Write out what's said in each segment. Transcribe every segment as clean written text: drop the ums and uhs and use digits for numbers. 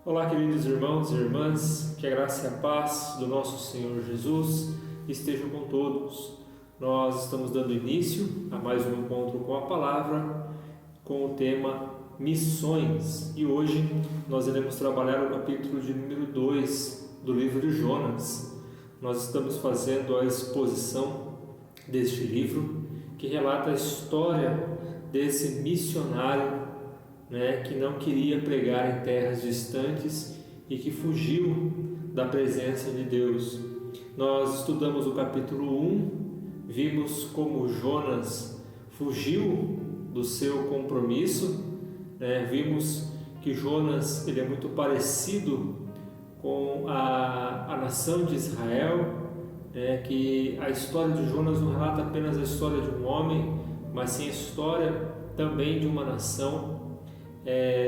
Olá, queridos irmãos e irmãs, que a graça e a paz do nosso Senhor Jesus estejam com todos. Nós estamos dando início a mais um encontro com a palavra, com o tema Missões. E hoje nós iremos trabalhar o capítulo de número 2 do livro de Jonas. Nós estamos fazendo a exposição deste livro, que relata a história desse missionário que não queria pregar em terras distantes e que fugiu da presença de Deus. Nós estudamos o capítulo 1, vimos como Jonas fugiu do seu compromisso, vimos que Jonas ele é muito parecido com a nação de Israel, que a história de Jonas não relata apenas a história de um homem, mas sim a história também de uma nação.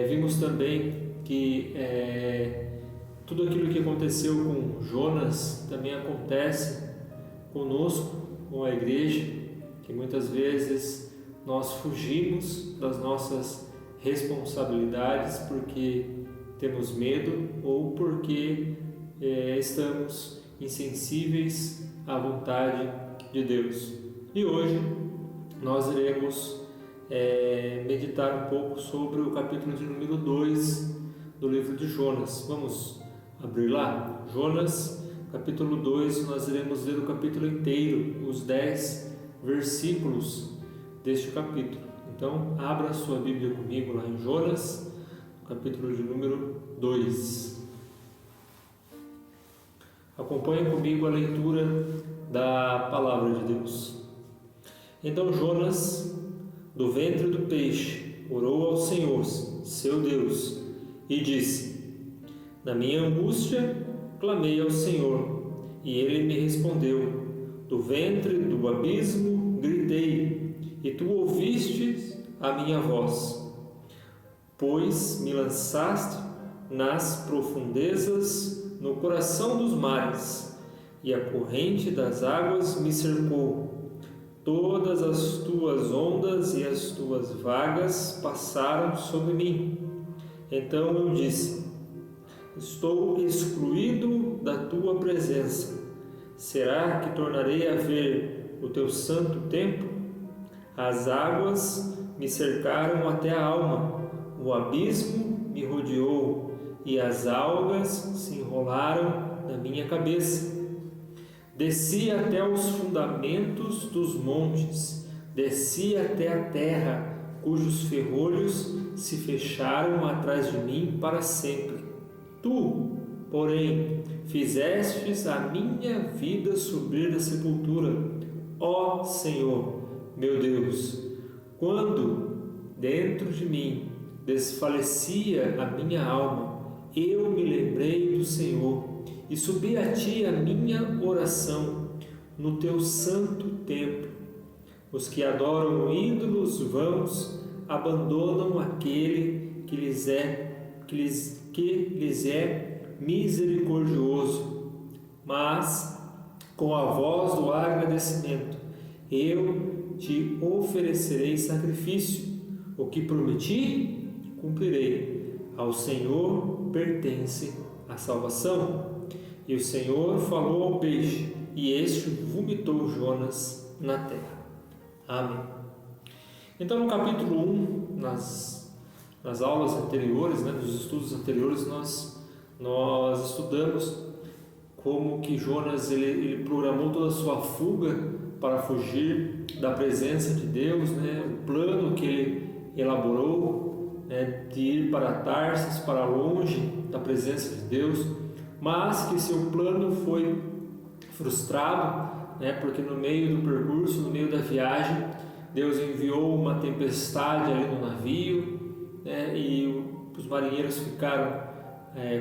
Vimos também que tudo aquilo que aconteceu com Jonas também acontece conosco, com a igreja, que muitas vezes nós fugimos das nossas responsabilidades porque temos medo ou porque estamos insensíveis à vontade de Deus. E hoje nós iremos meditar um pouco sobre o capítulo de número 2 do livro de Jonas. Vamos abrir lá? Jonas, capítulo 2, nós iremos ler o capítulo inteiro, os 10 versículos deste capítulo. Então, abra sua Bíblia comigo lá em Jonas, capítulo de número 2. Acompanhe comigo a leitura da palavra de Deus. Então Jonas, do ventre do peixe, orou ao Senhor, seu Deus, e disse: Na minha angústia, clamei ao Senhor, e Ele me respondeu. Do ventre do abismo, gritei, e Tu ouvistes a minha voz. Pois me lançaste nas profundezas, no coração dos mares, e a corrente das águas me cercou. Todas as tuas ondas e as tuas vagas passaram sobre mim. Então eu disse: Estou excluído da tua presença. Será que tornarei a ver o teu santo templo? As águas me cercaram até a alma, o abismo me rodeou e as algas se enrolaram na minha cabeça. Desci até os fundamentos dos montes, desci até a terra, cujos ferrolhos se fecharam atrás de mim para sempre. Tu, porém, fizestes a minha vida subir da sepultura. Ó Senhor, meu Deus, quando dentro de mim desfalecia a minha alma, eu me lembrei do Senhor e subi a Ti a minha oração no Teu santo templo. Os que adoram ídolos vãos abandonam aquele que lhes é misericordioso. Mas, com a voz do agradecimento, eu Te oferecerei sacrifício. O que prometi, cumprirei. Ao Senhor pertence a salvação. E o Senhor falou ao peixe, e este vomitou Jonas na terra. Amém. Então, no capítulo 1, nas aulas anteriores, nos estudos anteriores, nós estudamos como que Jonas ele programou toda a sua fuga para fugir da presença de Deus, o plano que ele elaborou, de ir para Tarsis, para longe da presença de Deus, mas que seu plano foi frustrado, porque no meio do percurso, no meio da viagem, Deus enviou uma tempestade ali no navio, e os marinheiros ficaram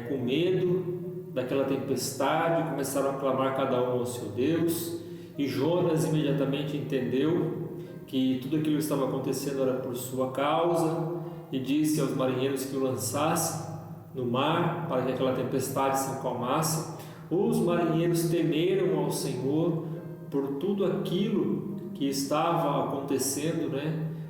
com medo daquela tempestade, começaram a clamar cada um ao seu Deus, e Jonas imediatamente entendeu que tudo aquilo que estava acontecendo era por sua causa, e disse aos marinheiros que o lançassem no mar para que aquela tempestade se acalmasse. Os marinheiros temeram ao Senhor por tudo aquilo que estava acontecendo,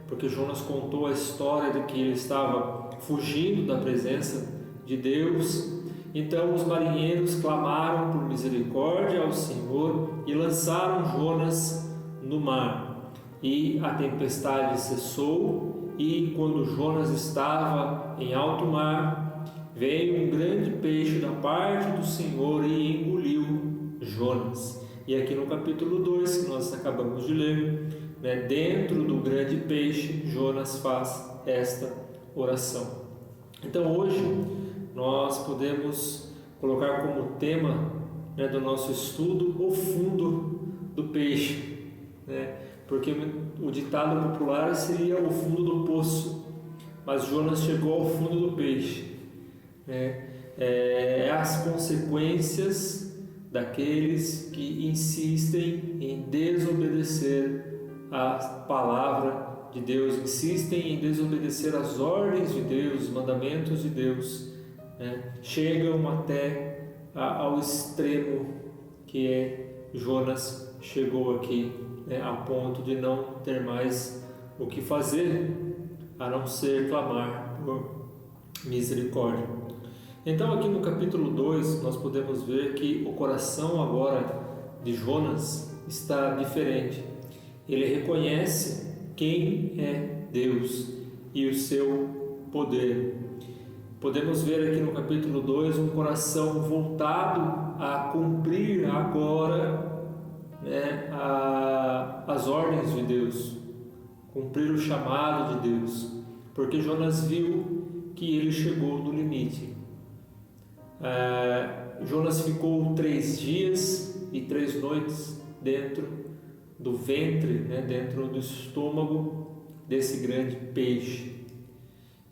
porque Jonas contou a história de que ele estava fugindo da presença de Deus. Então os marinheiros clamaram por misericórdia ao Senhor e lançaram Jonas no mar. E a tempestade cessou, e quando Jonas estava em alto mar, veio um grande peixe da parte do Senhor e engoliu Jonas. E aqui no capítulo 2, que nós acabamos de ler, dentro do grande peixe, Jonas faz esta oração. Então hoje nós podemos colocar como tema do nosso estudo o fundo do peixe, porque o ditado popular seria o fundo do poço, mas Jonas chegou ao fundo do peixe. As consequências daqueles que insistem em desobedecer a palavra de Deus, insistem em desobedecer as ordens de Deus, os mandamentos de Deus, chegam até ao extremo que Jonas chegou aqui, a ponto de não ter mais o que fazer a não ser clamar por misericórdia. Então aqui no capítulo 2 nós podemos ver que o coração agora de Jonas está diferente. Ele reconhece quem é Deus e o seu poder. Podemos ver aqui no capítulo 2 um coração voltado a cumprir agora as ordens de Deus, cumprir o chamado de Deus, porque Jonas viu que ele chegou no limite. Jonas ficou 3 dias e 3 noites dentro do ventre, dentro do estômago desse grande peixe.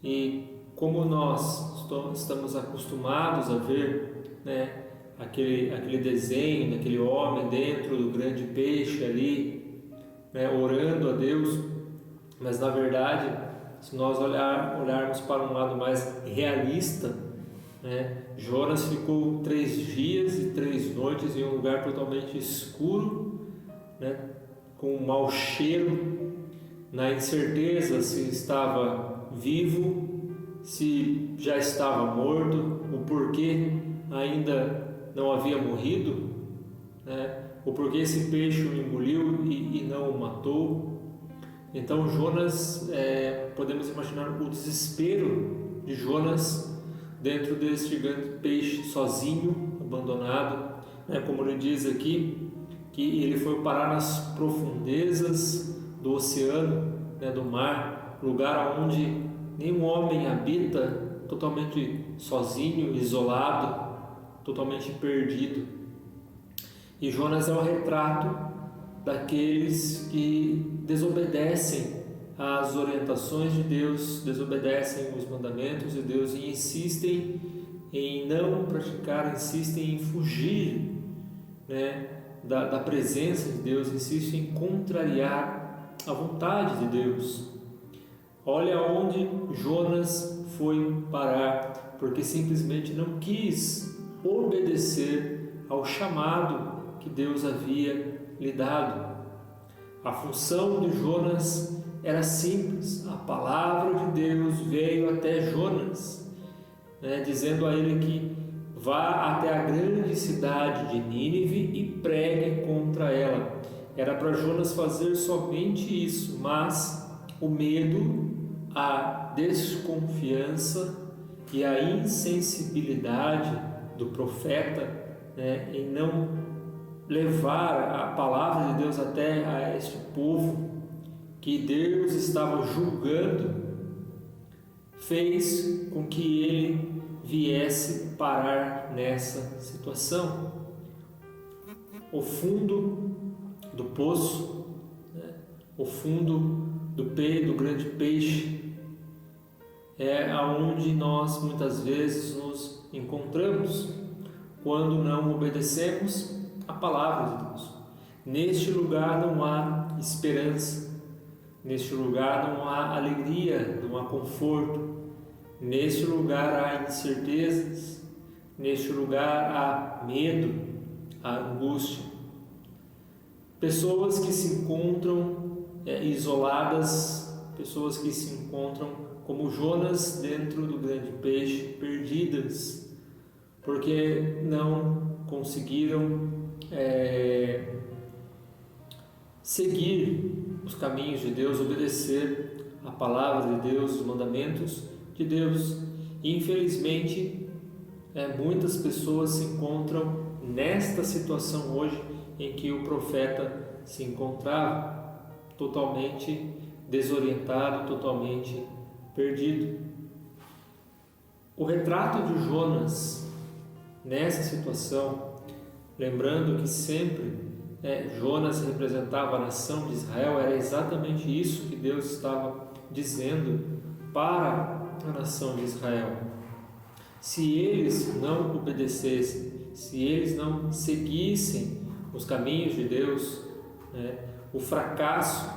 E como nós estamos acostumados a ver aquele desenho daquele homem dentro do grande peixe ali, orando a Deus, mas na verdade, se nós olharmos para um lado mais realista, Jonas ficou 3 dias e 3 noites em um lugar totalmente escuro, com um mau cheiro, na incerteza se estava vivo, se já estava morto, o porquê ainda não havia morrido, o porquê esse peixe o engoliu e não o matou. Então Jonas, podemos imaginar o desespero de Jonas dentro deste grande peixe, sozinho, abandonado, como ele diz aqui, que ele foi parar nas profundezas do oceano, do mar, lugar onde nenhum homem habita, totalmente sozinho, isolado, totalmente perdido. E Jonas é o retrato daqueles que desobedecem às orientações de Deus, desobedecem os mandamentos de Deus e insistem em não praticar, insistem em fugir da presença de Deus, insistem em contrariar a vontade de Deus. Olha onde Jonas foi parar, porque simplesmente não quis obedecer ao chamado que Deus havia lhe dado. A função de Jonas era simples. A palavra de Deus veio até Jonas, dizendo a ele que vá até a grande cidade de Nínive e pregue contra ela. Era para Jonas fazer somente isso, mas o medo, a desconfiança e a insensibilidade do profeta em não levar a palavra de Deus até a este povo que Deus estava julgando, fez com que ele viesse parar nessa situação. O fundo do poço, o fundo do grande peixe, é aonde nós muitas vezes nos encontramos quando não obedecemos a palavra de Deus. Neste lugar não há esperança, neste lugar não há alegria, não há conforto, neste lugar há incertezas, neste lugar há medo, há angústia. Pessoas que se encontram isoladas pessoas que se encontram como Jonas dentro do grande peixe, perdidas, porque não conseguiram seguir os caminhos de Deus, obedecer a palavra de Deus, os mandamentos de Deus. E infelizmente muitas pessoas se encontram nesta situação hoje em que o profeta se encontrava, totalmente desorientado, totalmente perdido. O retrato de Jonas nessa situação, lembrando que sempre Jonas representava a nação de Israel, era exatamente isso que Deus estava dizendo para a nação de Israel. Se eles não obedecessem, se eles não seguissem os caminhos de Deus, o fracasso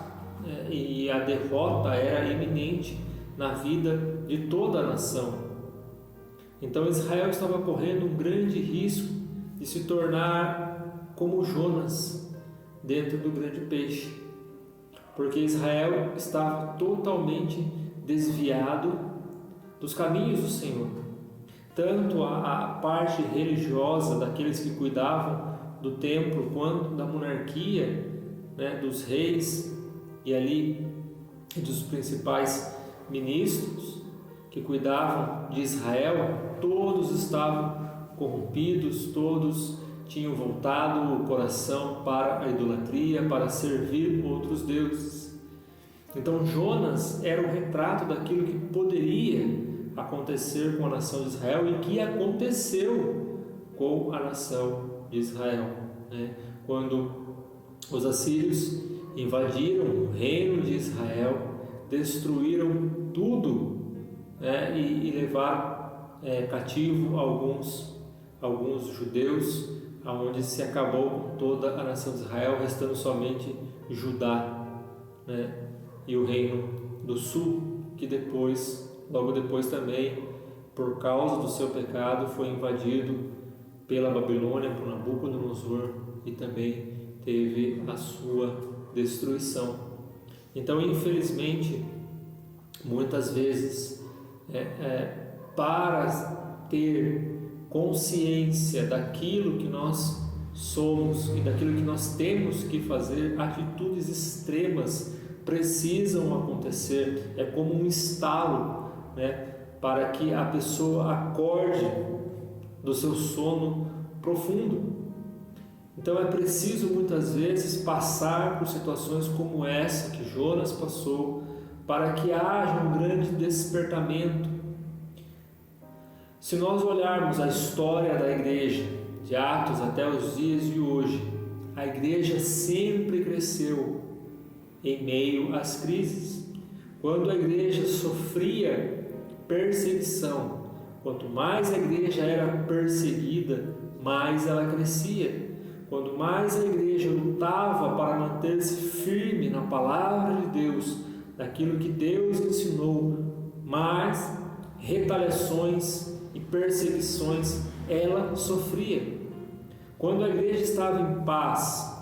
e a derrota era iminente na vida de toda a nação. Então Israel estava correndo um grande risco de se tornar como Jonas dentro do grande peixe, porque Israel estava totalmente desviado dos caminhos do Senhor. Tanto a parte religiosa daqueles que cuidavam do templo, quanto da monarquia, dos reis e ali dos principais ministros que cuidavam de Israel, todos estavam corrompidos, todos tinham voltado o coração para a idolatria, para servir outros deuses. Então Jonas era o retrato daquilo que poderia acontecer com a nação de Israel e que aconteceu com a nação de Israel, quando os assírios invadiram o reino de Israel, destruíram tudo, e levaram cativo alguns judeus, aonde se acabou com toda a nação de Israel, restando somente Judá, e o reino do sul, que logo depois também, por causa do seu pecado, foi invadido pela Babilônia, por Nabucodonosor, e também teve a sua destruição. Então, infelizmente, muitas vezes, para ter consciência daquilo que nós somos e daquilo que nós temos que fazer, atitudes extremas precisam acontecer. É como um estalo, para que a pessoa acorde do seu sono profundo. Então é preciso muitas vezes passar por situações como essa que Jonas passou, para que haja um grande despertamento. Se nós olharmos a história da igreja, de Atos até os dias de hoje, a igreja sempre cresceu em meio às crises. Quando a igreja sofria perseguição, quanto mais a igreja era perseguida, mais ela crescia. Quanto mais a igreja lutava para manter-se firme na palavra de Deus, naquilo que Deus ensinou, mais retaliações e perseguições ela sofria. Quando a igreja estava em paz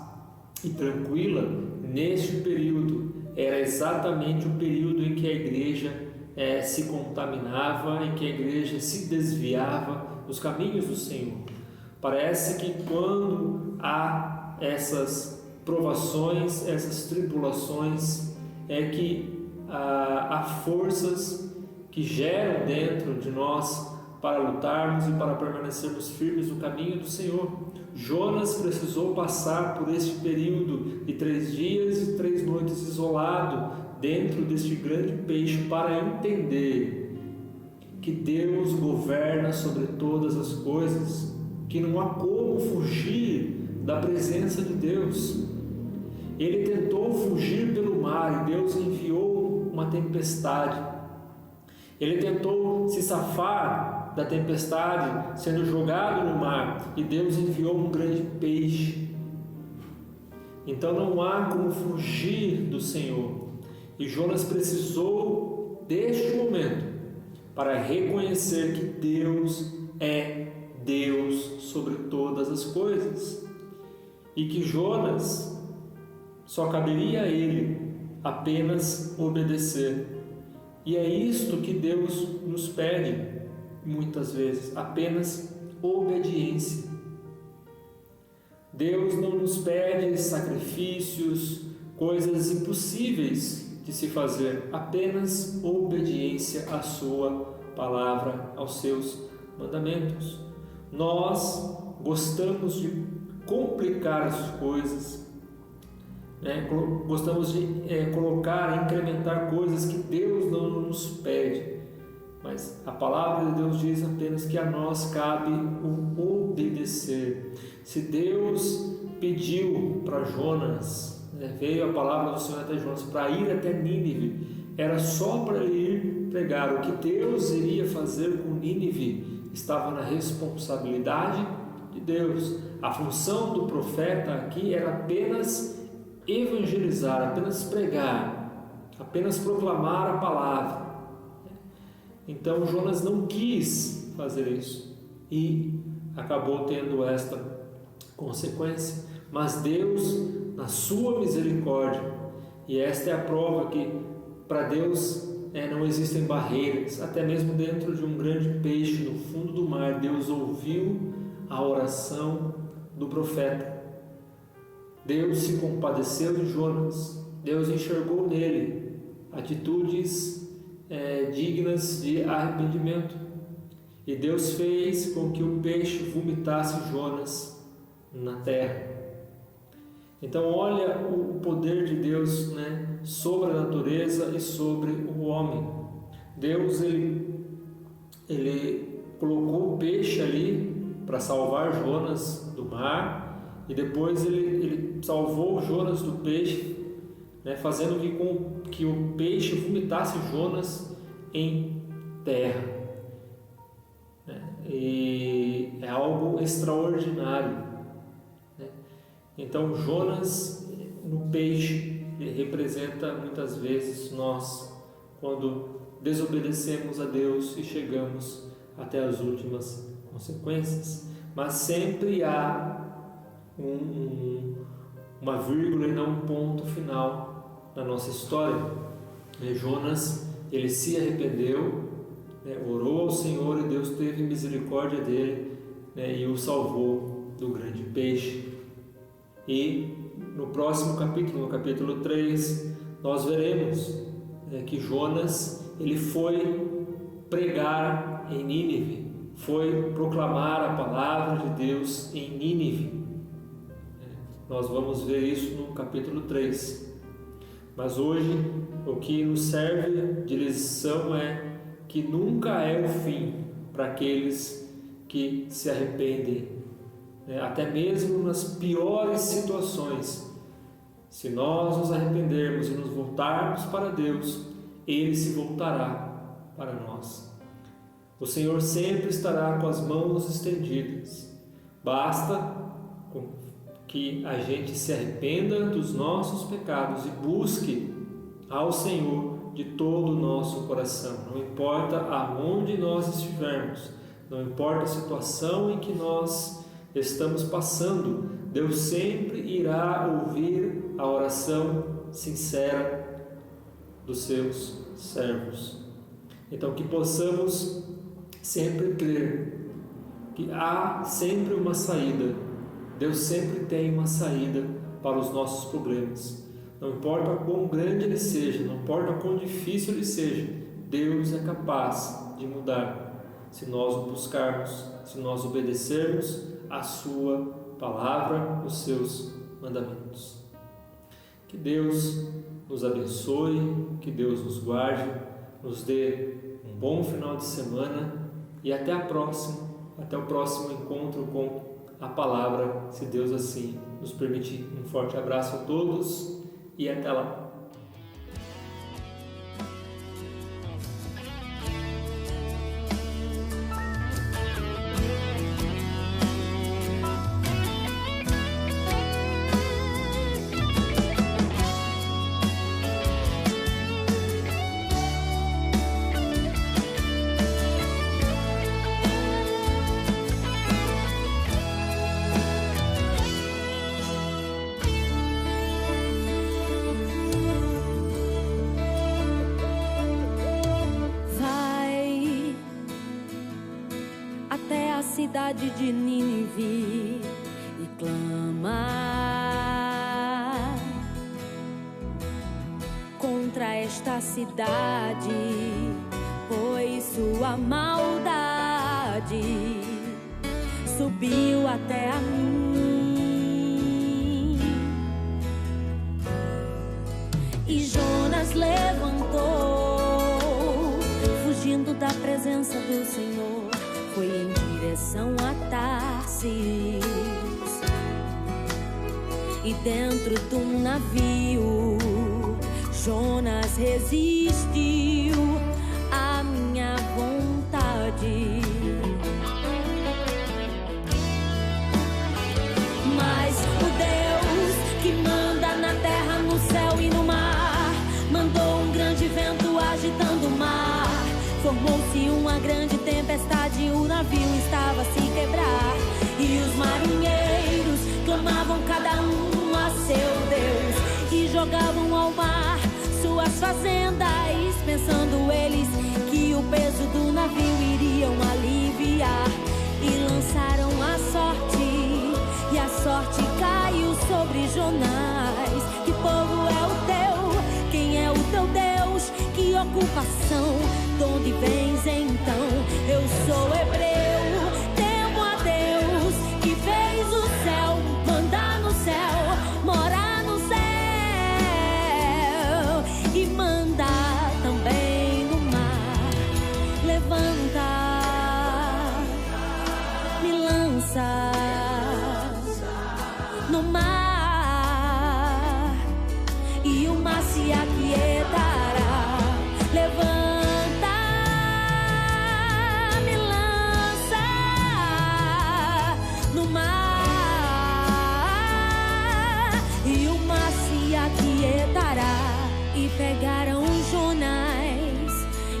e tranquila, neste período era exatamente o período em que a igreja se contaminava, em que a igreja se desviava dos caminhos do Senhor. Parece que quando há essas provações, essas tribulações, é que há forças que geram dentro de nós para lutarmos e para permanecermos firmes no caminho do Senhor. Jonas precisou passar por este período de 3 dias e 3 noites isolado dentro deste grande peixe para entender que Deus governa sobre todas as coisas, que não há como fugir da presença de Deus. Ele tentou fugir pelo mar e Deus enviou uma tempestade. Ele tentou se safar da tempestade, sendo jogado no mar, e Deus enviou um grande peixe. Então não há como fugir do Senhor. E Jonas precisou deste momento para reconhecer que Deus é Deus sobre todas as coisas, e que Jonas só caberia a ele apenas obedecer. E é isto que Deus nos pede muitas vezes, apenas obediência. Deus não nos pede sacrifícios, coisas impossíveis de se fazer, apenas obediência à sua palavra, aos seus mandamentos. Nós gostamos de complicar as coisas, gostamos de colocar, incrementar coisas que Deus não nos pede, mas a palavra de Deus diz apenas que a nós cabe o obedecer. Se Deus pediu para Jonas, veio a palavra do Senhor até Jonas para ir até Nínive, era só para ele ir pregar. O que Deus iria fazer com Nínive estava na responsabilidade de Deus. A função do profeta aqui era apenas evangelizar, apenas pregar, apenas proclamar a palavra. Então Jonas não quis fazer isso e acabou tendo esta consequência. Mas Deus, na sua misericórdia, e esta é a prova que para Deus não existem barreiras, até mesmo dentro de um grande peixe no fundo do mar, Deus ouviu a oração do profeta. Deus se compadeceu de Jonas, Deus enxergou nele atitudes dignas de arrependimento, e Deus fez com que o peixe vomitasse Jonas na terra. Então olha o poder de Deus, sobre a natureza e sobre o homem. Deus ele colocou o peixe ali para salvar Jonas do mar, e depois ele salvou Jonas do peixe, fazendo que o peixe vomitasse Jonas em terra. E é algo extraordinário. Então Jonas no peixe, ele representa muitas vezes nós, quando desobedecemos a Deus e chegamos até as últimas consequências. Mas sempre há uma vírgula e não um ponto final na nossa história. Jonas, ele se arrependeu, orou ao Senhor, e Deus teve misericórdia dele, e o salvou do grande peixe. E no próximo capítulo, no capítulo 3, nós veremos que Jonas, ele foi pregar em Nínive, foi proclamar a palavra de Deus em Nínive. Nós vamos ver isso no capítulo 3. Mas hoje o que nos serve de lição é que nunca é o fim para aqueles que se arrependem. Até mesmo nas piores situações, se nós nos arrependermos e nos voltarmos para Deus, Ele se voltará para nós. O Senhor sempre estará com as mãos estendidas. Basta que a gente se arrependa dos nossos pecados e busque ao Senhor de todo o nosso coração. Não importa aonde nós estivermos, não importa a situação em que nós estamos passando, Deus sempre irá ouvir a oração sincera dos seus servos. Então, que possamos sempre crer que há sempre uma saída. Deus sempre tem uma saída para os nossos problemas. Não importa quão grande ele seja, não importa quão difícil ele seja, Deus é capaz de mudar, se nós o buscarmos, se nós obedecermos a sua palavra, os seus mandamentos. Que Deus nos abençoe, que Deus nos guarde, nos dê um bom final de semana e até o próximo encontro com a palavra, se Deus assim nos permitir. Um forte abraço a todos e até lá. cidade de Nínive e clama contra esta cidade, pois sua maldade subiu até a mim. E Jonas levantou, fugindo da presença do Senhor, foi em direção a Tarsis. E dentro do navio, Jonas resistiu à minha vontade. Mas o Deus que manda na terra, no céu e no mar, mandou um grande vento agitando o mar. Formou-se uma grande tempestade, o navio estava a se quebrar. E os marinheiros clamavam cada um a seu Deus e jogavam ao mar suas fazendas, pensando eles que o peso do navio iriam aliviar. E lançaram a sorte, e a sorte caiu sobre Jonás. Que povo é o teu? Quem é o teu Deus? Que ocupação? De onde vens então? Eu sou hebreu, temo a Deus que fez o céu, manda no céu, mora no céu e manda também no mar. Levanta, me lança no mar e o mar se aquietará. Levanta, me lança no mar e o mar se aquietará. E pegaram Jonás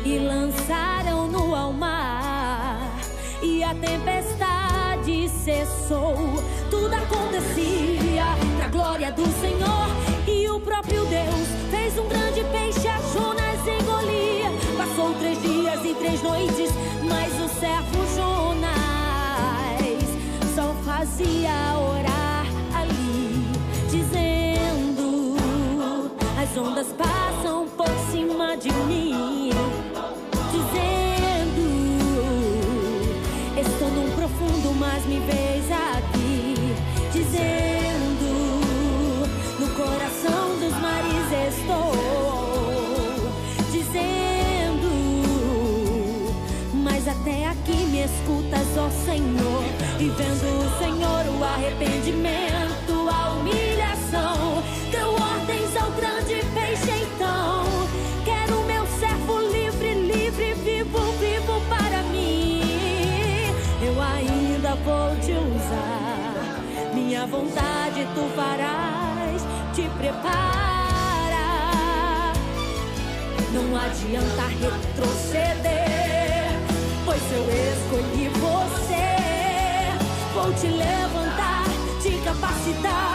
e lançaram-no ao mar, e a tempestade cessou. Tudo acontecia pra glória do Senhor, e o próprio Deus fez um grande peixe a Jonas engolia. Passou 3 dias e 3 noites, mas o servo Jonas só fazia orar ali, dizendo: as ondas passam por cima de mim, dizendo: estou num profundo, mas me vês aqui, dizendo: no coração dos mares estou, dizendo: mas até aqui me escutas, ó Senhor. E vendo o Senhor o arrependimento, a humilhação, deu ordens ao grande peixe. Então quero meu servo livre, livre, vivo, vivo para mim. Eu ainda vou te usar, minha vontade tu farás, te prepara. Não adianta retroceder, pois eu escolhi você. Vou te levantar, te capacitar